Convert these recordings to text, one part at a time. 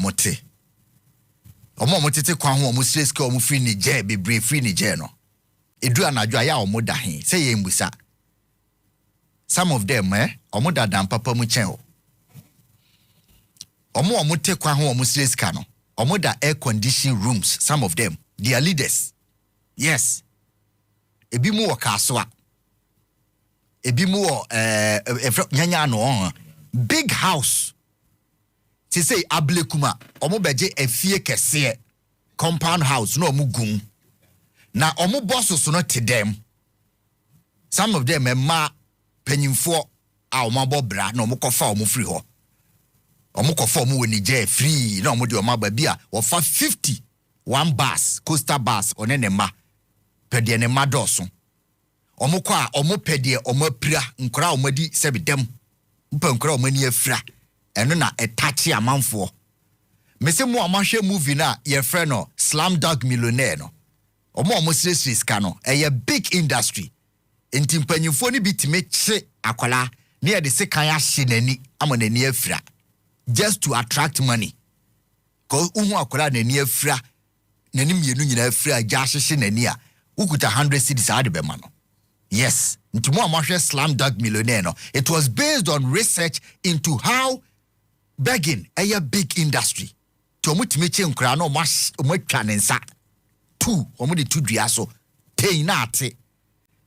mote. Omo motete kwa ho omo sreska omo free Niger bebre free Niger no. Edu anadwo ya omo da he. Say ye mbusa. Some of them omo da dan papa mu chen o. Omo te kwa ho omo sreska no. Omo da air conditioned rooms, some of them. They are leaders. Yes. Ebi mu wo kaswa. Ebi mu wo nyanya no big house. Ti say ablekuma omo beje efie kese compound house no omo gun. Na omo bosses no te them. Some of them ma penyimfo a omo bobra na omo kofa omo free ho. Omo kofa omo woni je free na omo de omo ba bia ofa 50 one bus coaster bus onene ma pede ne ma doso. Omo kwa omo pede omo apira nkora omo di sebedem. Mpa nkora omo ni afira. Eno na etachi amanfo. Mese mo amahwe movie na ye friend no Slumdog Millionaire no. Omo seriously scano. A big industry. Enti mpanyimfo ni bitime che akwala na ye de se kan ya hye nani amanani afira just to attract money. Ko uhu akwala nani afira nani mienu nyina afira ja hye nani a ukuta 100 cedis ade be ma no. Yes, nti mo amahwe Slumdog Millionaire no. It was based on research into how begging a big industry. To mutime che nkra no mo atwa nensa. 2 omo de 2 dua so. Pay na ate.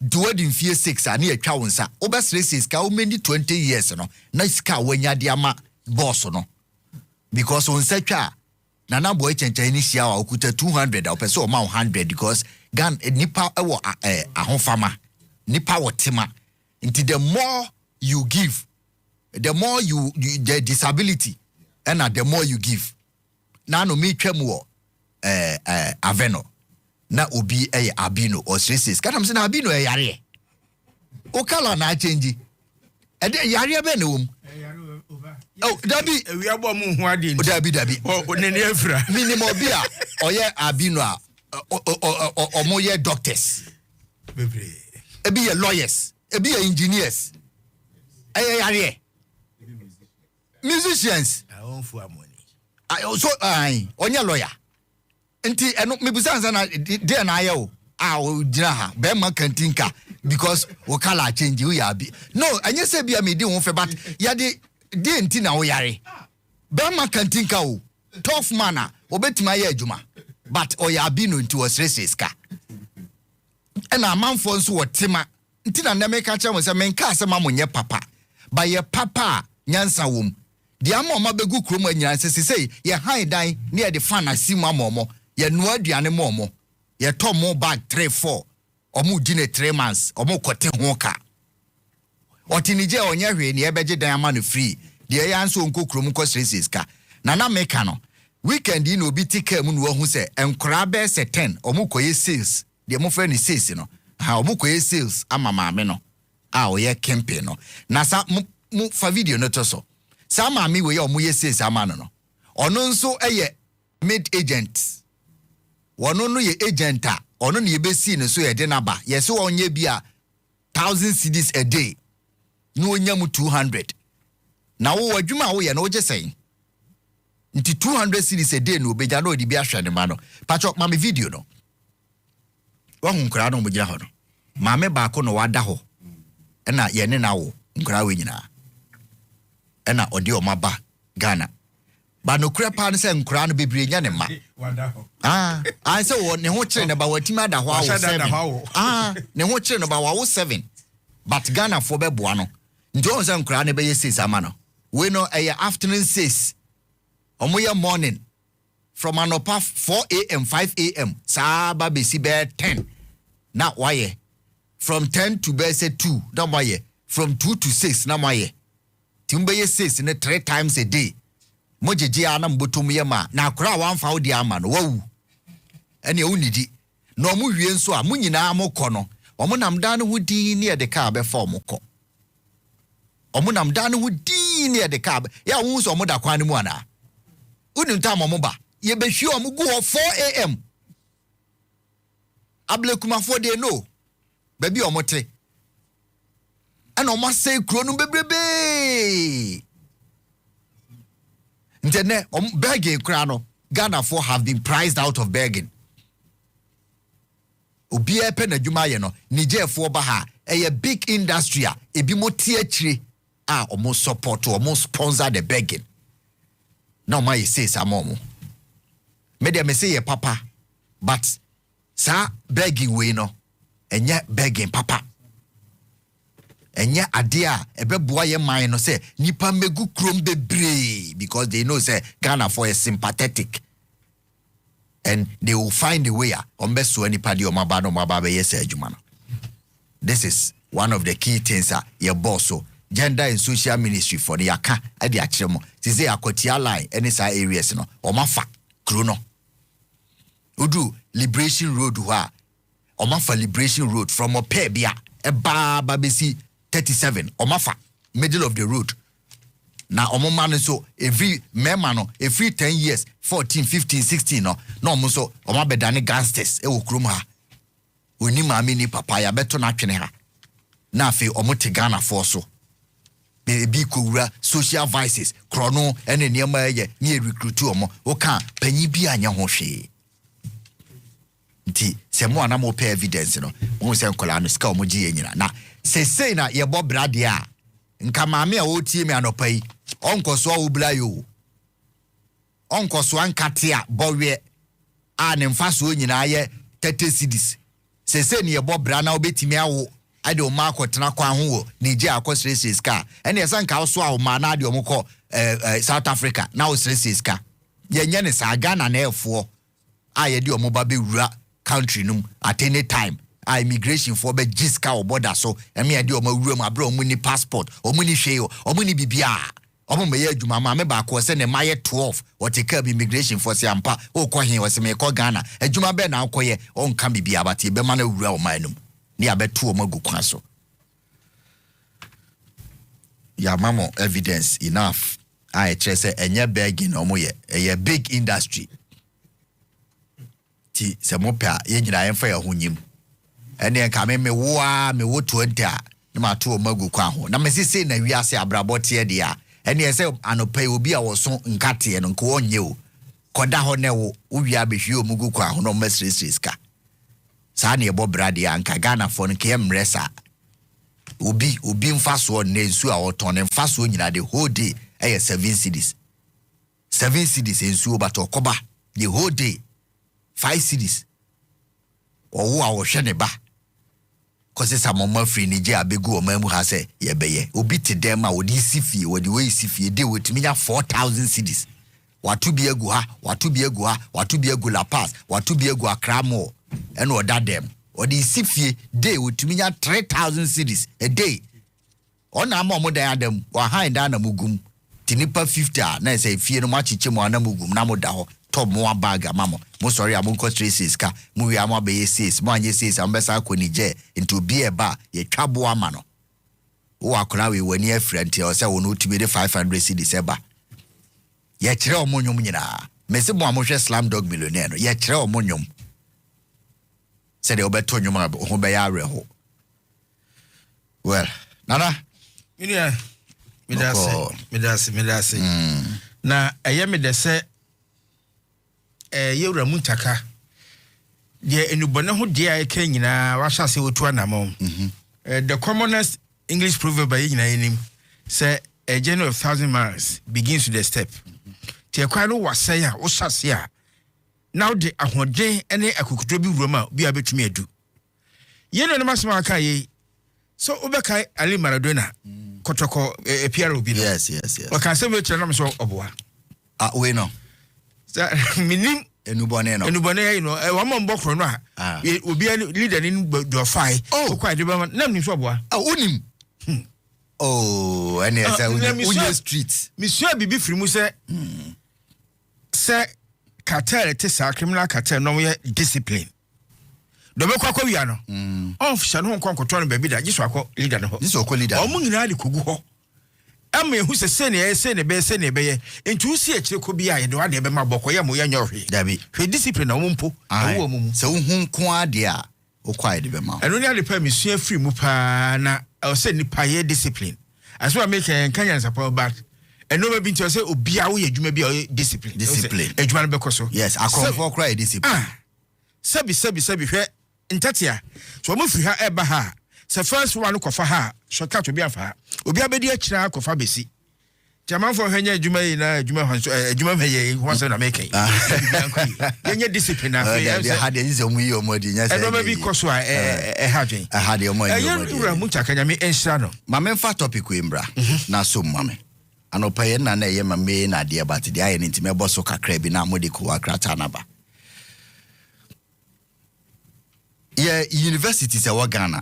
Do in fear 6 ani atwa wonsa. Obesresis ka o many 20 years no. Na iska wanya de ama boss no. Because on twa na na boy chenchen ni sia wa okuta 200 o pese o ma 100 because gan nipa ewo ahofama. Nipa wotima. Until the more you give, the more you the disability and the more you give. Na no me twam wo aveno na obi abino or stresses. Kanam se na abino yare. O kala na change. E de yare be na wom. Oh, dabi we abo mu ho ade. Dabi. O nene afra. Minimum bia oye abino a omo ye doctors. Bebre. Ebi ye lawyers, ebi ye engineers. Yare. Musicians. I want for money. So onye lawyer. Enti eno mebusanza na de na aye o. O gina ha be ma kantinka because wo kala change we ya bi. No, anye se bia me di won fe but ya de enti na wo yare. Be ma kantinka o. Tough manner obetima ye adwuma. But oya bi no enti wo stresses ka. Ena amanfo nso wo tema. Enti na na meka cha mo se menka asema monye papa. Ba ye papa nyansa wom. Di ama oma begu krom anyira sesei ye han dan ne ye de fan asimu amomo ye no aduane momo ye to mo bag 3-4 omu gine 3 months omu kote ho ka otinije onye hwe ne ye beje dan ama no free de ye anso onko krom ko stresses ka na meka no weekend ni obi tika mu no hu se enkora be se 10 omu koye sales de mo fa ni sales no ha omu koye sales ama maame no a oye campaign no na sa mu fa video no to so sama mi we omo yesi sama no ono nso eye mid agent wono no ye agent a ono ne yebesi ne so ye de naba yesi onye bi a 1000 cedis a day no onya mu 200 na wo adwuma wo ye no je sen nti 200 cedis a day no obeja no odi bi ahwe ne ma no pacho ma me video no wo nkura no mo gira ho no ma me ba ko no wada ho na ye ne na wo nkura we nyina ena odi omaba Ghana ba no kura pa ne se nkura no bebre nya ne ma I say wo ne ho kire ne ba watima da ho awo 7 ne ho kire ne ba wo 7 but Ghana for be boa no njo se nkura ne be ye 6 ama no we no afternoon 6 omoye morning from anopa 4 a.m. 5 a.m. sa ba be si be 10 na waye from 10 to be say 2 na waye from 2 to 6 na waye timbe ye 6 ne 3 times a day mojeje ana mbotom ye ma na akora wanfa wo dia ama no wawu ene unidi na omu wie nso a munyina amokọ no omu namda no hudi ne de ka be fa omokọ omu namda no hudi ne de ka ya wu so omu da kwan mu ana unu nta omu ba ye be hwi omu go 4 a.m. ablekuma for de no baby omote ana omu say kro no bebrebe Ntene begging krano Ghana for have been priced out of begging. Obi epe na dwuma ye no Niger for ba ha a big industry ebi mo tie almost support or almost sponsor the begging. Now my say some more. Me say papa, but sa begging we no, enya begging papa. Enya adia ebeboa ye man no say nipa megu krom bebre because they know say Ghana for is sympathetic. And they will find a way on best to any party or mababa yes adwuma. This is one of the key things your boss so gender and social ministry for the aka at the actual say akotia line any side areas no or mafa krono udu Liberation Road wa or mafa Liberation Road from Opebia eba besi 37 or mafa middle of the road. Na man so every memano every 10 years 14 15 16 no so omo bedane gangsters e wo krom ha oni maami ni papa ya beto na twene ha na afi omo te Ghana for so be kowura social vices krono ene niema ye ni recruit omo wo kan panyi bi anya ho hwe nti se mo ana mo pe evidence no mo se nkola no ska omo gi yenyina na se na ye bo brade a nka maami a wo tie me anopa yi onko so oblayo onko so ankatea bowe a ne mfa so nyina ye 30 cedis se ne ye bobra na obetimi awo ade o ma akotena kwa ho wo Niger akosrese ska ene ye sanka so a o ma na ade o mko South Africa na o srese ska ye nye ne sa Ghana na efo a ye de o mo ba be wura country num at any time a immigration for be jiska o border so eme ye de o ma wura mu abra o mu ni passport o mu ni hwe o mu ni bibia omo meye adwuma ma me ba ko se ne maye 12 wotika immigration for se ampa o ko hen wose me ko Ghana adwuma be na akoye on kan bibia abate be ma na wura o manum ni abeto o magu kwan so ya mamo evidence enough I say enye begging omo ye a big industry ti se mo pa ye nyina ye fa ye honyim ene ka me wo 20 a na ma to o magu kwan ho na me sese na wiase abrabote de a ene ese anopai obi a woso nkate no nko onye o koda ho ne wo wi abehwe omugu kwa ho no masresreska sa na ebo brade anka Ghana for nke emresa obi mfaso na ensu a woton ne mfaso nyina the whole day 7 cedis 7 cedis ensu obato koba the whole day 5 cedis owo a wo hwe ne ba kose sa mama free Niger abegu o mamu ha se ye beye obi te dem ma odi sifie wodi we sifie de wotimi nya 4000 cedis watu bi egu ha watu bi egu La Paz watu bi egu Accra mo eno oda dem odi sifie de wotimi nya 3000 cedis a day ona ma mo dan adam wa han dan na mugum tinipa 50 na say fie no ma chiche mo na mugum na mo da ho top mo bag amamo mo sorry amon ko traces ka mo wi amo be says mo anye says ambesa ko Niger into be e ba ye twabo ama no wo akona we wani afrant e o say wonu tumi de 500 cedis eba ye kire o monyum nyina mesi mo amohwe slam dog millionaire no ye kire o monyum se de obeto nyum ho be ya reho well nana midase na eye medese yewura muntaka de enubone ho de a eka nyina wa hya se wotu anamom the commonest English proverb by nyina enim say a journey of 1,000 miles begins with a step te kwa no wasay a wo hyase a now de ahoden ene akokotro bi wuroma bi abetumi adu ye no masema aka ye so obekai Ali Maradona kotoko Pierre Obi yes o kan se me kire no so oboa we no minim enubone no wa mo mbokro no a obi leader ni do fai o kwa de ba na mnim so boa unim ene say unye street monsieur bibi frimu se cartel te sa criminal cartel no ye discipline do be kwa wia no official no nkonkoto no baby da jiso akọ leader no o mu nyina de kogu ho ama ehu se ne be entu si akire ko bia ye de wa de be ma bokọ ye mo ye nyohwe dabi hwe discipline na omumpo wo mumu se hu nko ade a okwa de be ma eno ne ade pa mesua free mu pa na o se nipa ye discipline aso make kanya support back and no be to say obia wo adwuma bi discipline adwuma no bekoso yes akonfo kra discipline sabi hwe ntatia so mo fi ha eba ha se first one kofa ha shortcut obi afa obi abedi akira kofa besi Jaman for henya adwuma yi na adwuma meye ho so na make yenye discipline afa ya ha de nze mu yi omodi nya se e no be koso a ha dwen ha de omodi yen mu chakanya me enhira no ma me fa topic we mbra na so mame anopa ye na ye ma me na de but de aye ntime boso kakra bi na modi ko Accra tanaba ye university se wa Ghana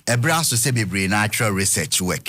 ebra so se bebre natural research work